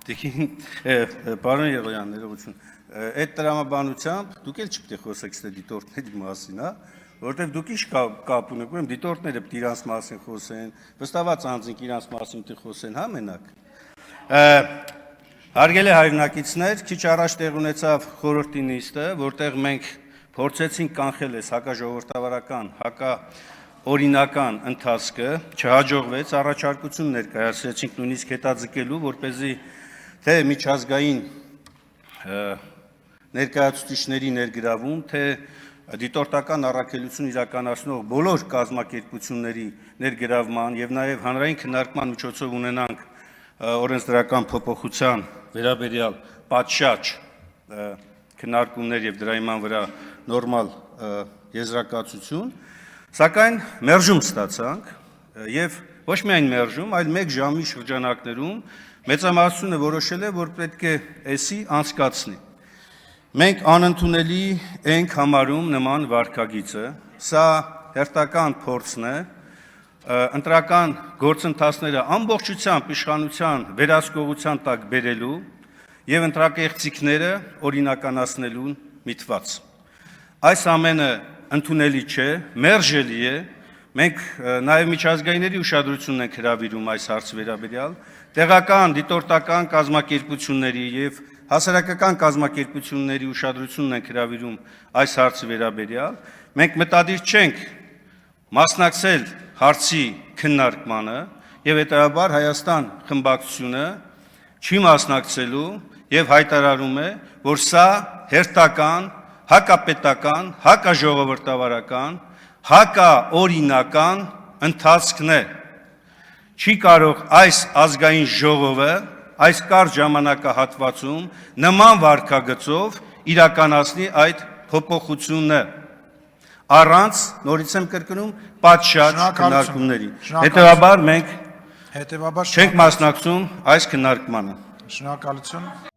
Պարոն Եղոյան, ներողություն, այդ տրամաբանությամբ դուք էլ չպետք է խոսեք ստե դիտորդների մասին, հա, որովհետև դուք ինչ կապ ունեք, ուրեմն դիտորդները պետք է իրանց մասին խոսեն, վստահված անձինք իրանց մասին պետք է խոսեն, հա, մենակ։ Հարգելի հայրենակիցներ, քիչ առաջ տեղ ունեցավ խորհրդի նիստը, որտեղ մենք փորձեցինք կանխել այս հակաժողովրդավարական, հակաօրինական ընթացքը, չհաջողվեց, առաջարկություն ներկայացրեցինք նույնիսկ հետաձգելու, որպեսզի թե միջազգային ներկայացուցիչների ներգրավում, թե դիտորդական առաքելություն իրականացնող բոլոր կազմակերպությունների ներգրավման եւ նաեւ հանրային քննարկման միջոցով ունենանք օրենսդրական փոփոխության վերաբերյալ պատշաճ քննարկումներ եւ դրա հիման վրա նորմալ եզրակացություն, սակայն մերժում ստացանք եւ ոչ միայն մերժում, այլ 1 ժամի շրջանակներում մեծամասնությունը որոշել է, որ պետք է էսի անցկացնի։ Մենք անընդունելի ենք համարում նման վարքագիծը, սա հերթական փորձն է ընտրական գործընթացները ամբողջությամբ իշխանության վերահսկողության տակ բերելու եւ ընտրակեղծիքները օրինականացնելու միտված։ Այս ամենը ընդունելի չէ, մերժելի է, մենք նաեւ միջազգայինների ուշադրությունն ենք հրավիրում այս հարցի վերաբերյալ, տեղական դիտորդական կազմակերպությունների եւ հասարակական կազմակերպությունների ուշադրությունն ենք հրավիրում այս հարցի վերաբերյալ, մենք մտադիր չենք մասնակցել հարցի քննարկմանը եւ հետեւաբար Հայաստան խմբակցությունը չի մասնակցելու եւ հայտարարում է, որ սա հերթական, հակապետական, հակաժողովրդավարական, հակաօրինական ընթացքն է։ Չի կարող այս ազգային ժողովը այս կարճ ժամանակահատվածում նման վարքագծով իրականացնի այդ փոփոխությունը առանց, նորից եմ կրկնում, պատշաճ քննարկումների։ Հետևաբար մենք չենք մասնակցում այս քննարկմանը։ Շնորհակալություն։